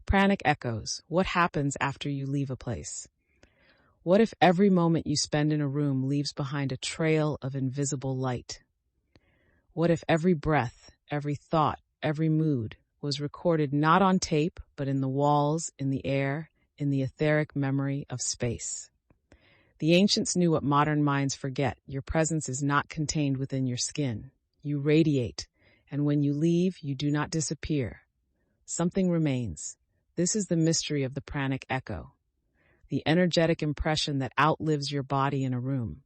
Pranic echoes. What happens after you leave a place? What if every moment you spend in a room leaves behind a trail of invisible light? What if every breath, every thought, every mood was recorded not on tape, but in the walls, in the air, in the etheric memory of space? The ancients knew what modern minds forget. Your presence is not contained within your skin. You radiate, and when you leave, you do not disappear. Something remains. This is the mystery of the pranic echo, the energetic impression that outlives your body in a room.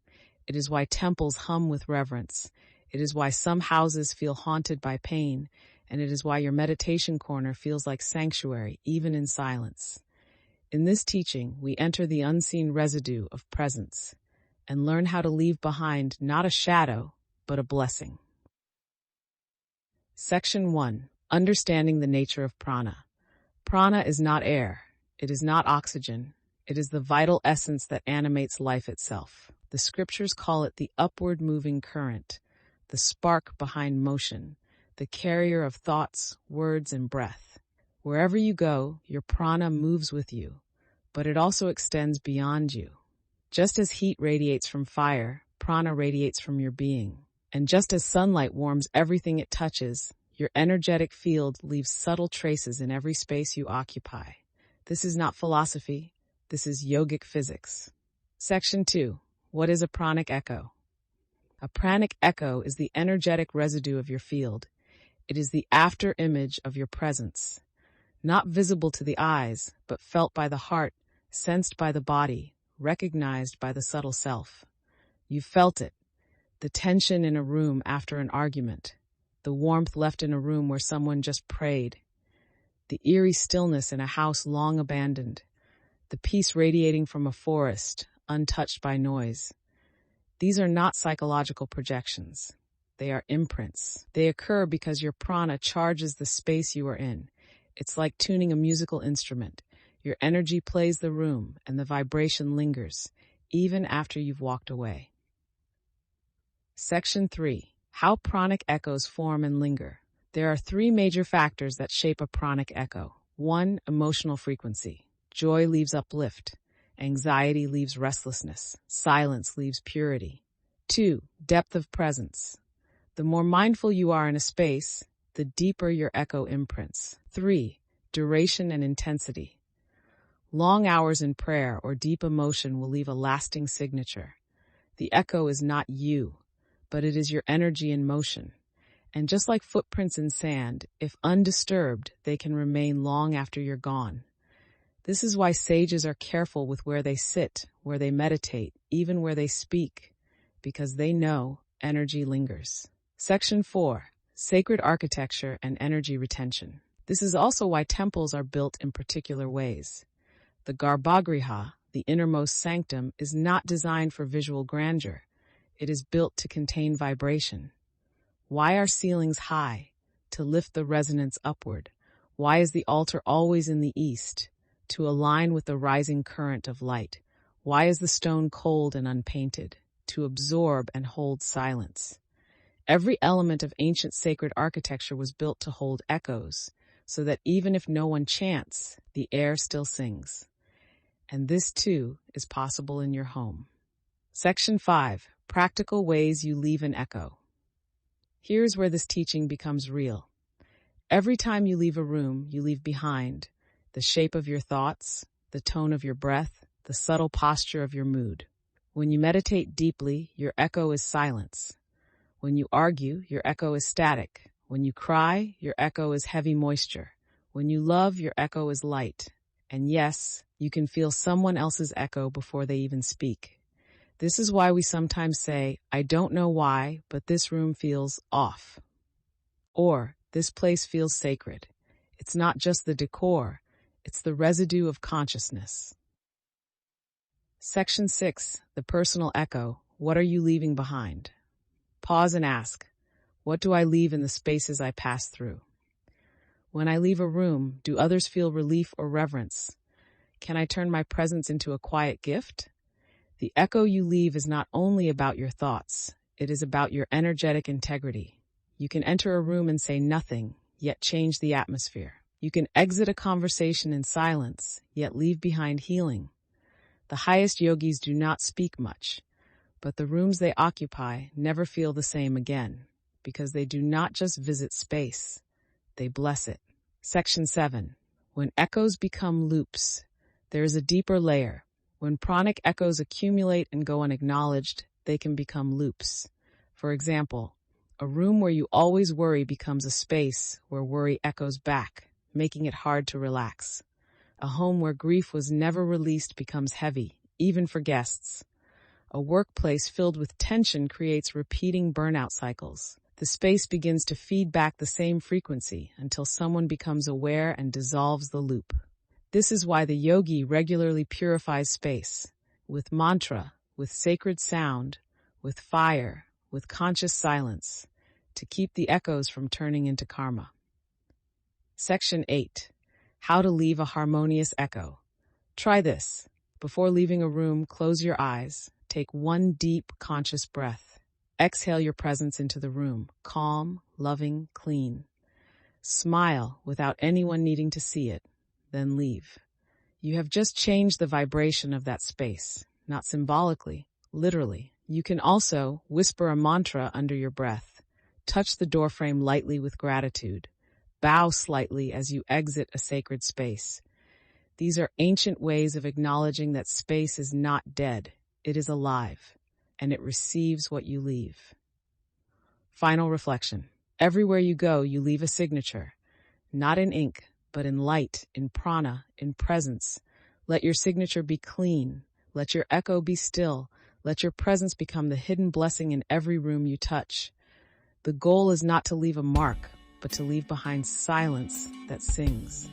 It is why temples hum with reverence. It is why some houses feel haunted by pain, and it is why your meditation corner feels like sanctuary, even in silence. In this teaching, we enter the unseen residue of presence and learn how to leave behind not a shadow, but a blessing. Section 1. Understanding the nature of prana. Prana is not air. It is not oxygen. It is the vital essence that animates life itself. The scriptures call it the upward moving current, the spark behind motion, the carrier of thoughts, words, and breath. Wherever you go, your prana moves with you, but it also extends beyond you. Just as heat radiates from fire, prana radiates from your being. And just as sunlight warms everything it touches, your energetic field leaves subtle traces in every space you occupy. This is not philosophy. This is yogic physics. Section 2. What is a pranic echo? A pranic echo is the energetic residue of your field. It is the after image of your presence, not visible to the eyes, but felt by the heart, sensed by the body, recognized by the subtle self. You felt it. The tension in a room after an argument, the warmth left in a room where someone just prayed, the eerie stillness in a house long abandoned, the peace radiating from a forest, untouched by noise. These are not psychological projections. They are imprints. They occur because your prana charges the space you are in. It's like tuning a musical instrument. Your energy plays the room, and the vibration lingers, even after you've walked away. Section 3. How pranic echoes form and linger. There are 3 major factors that shape a pranic echo. 1. Emotional frequency. Joy leaves uplift. Anxiety leaves restlessness. Silence leaves purity. 2. Depth of presence. The more mindful you are in a space, the deeper your echo imprints. 3. Duration and intensity. Long hours in prayer or deep emotion will leave a lasting signature. The echo is not you, but it is your energy in motion. And just like footprints in sand, if undisturbed, they can remain long after you're gone. This is why sages are careful with where they sit, where they meditate, even where they speak, because they know energy lingers. Section 4. Sacred architecture and energy retention. This is also why temples are built in particular ways. The garbhagriha, the innermost sanctum, is not designed for visual grandeur. It is built to contain vibration. Why are ceilings high? To lift the resonance upward. Why is the altar always in the east? To align with the rising current of light. Why is the stone cold and unpainted? To absorb and hold silence. Every element of ancient sacred architecture was built to hold echoes, so that even if no one chants, the air still sings. And this, too, is possible in your home. Section 5. Practical ways you leave an echo. Here's where this teaching becomes real. Every time you leave a room, you leave behind the shape of your thoughts, the tone of your breath, the subtle posture of your mood. When you meditate deeply, your echo is silence. When you argue, your echo is static. When you cry, your echo is heavy moisture. When you love, your echo is light. And yes, you can feel someone else's echo before they even speak. This is why we sometimes say, I don't know why, but this room feels off. Or, this place feels sacred. It's not just the decor, it's the residue of consciousness. Section 6. The personal echo. What are you leaving behind? Pause and ask, what do I leave in the spaces I pass through? When I leave a room, do others feel relief or reverence? Can I turn my presence into a quiet gift? The echo you leave is not only about your thoughts, it is about your energetic integrity. You can enter a room and say nothing, yet change the atmosphere. You can exit a conversation in silence, yet leave behind healing. The highest yogis do not speak much, but the rooms they occupy never feel the same again, because they do not just visit space, they bless it. Section 7. When echoes become loops, there is a deeper layer. When pranic echoes accumulate and go unacknowledged, they can become loops. For example, a room where you always worry becomes a space where worry echoes back, making it hard to relax. A home where grief was never released becomes heavy, even for guests. A workplace filled with tension creates repeating burnout cycles. The space begins to feed back the same frequency until someone becomes aware and dissolves the loop. This is why the yogi regularly purifies space, with mantra, with sacred sound, with fire, with conscious silence, to keep the echoes from turning into karma. Section 8. How to leave a harmonious echo. Try this. Before leaving a room, close your eyes. Take one deep, conscious breath. Exhale your presence into the room, calm, loving, clean. Smile without anyone needing to see it, then leave. You have just changed the vibration of that space, not symbolically, literally. You can also whisper a mantra under your breath. Touch the doorframe lightly with gratitude. Bow slightly as you exit a sacred space. These are ancient ways of acknowledging that space is not dead, it is alive, and it receives what you leave. Final reflection. Everywhere you go, you leave a signature, not in ink, but in light, in prana, in presence. Let your signature be clean. Let your echo be still. Let your presence become the hidden blessing in every room you touch. The goal is not to leave a mark, but to leave behind silence that sings.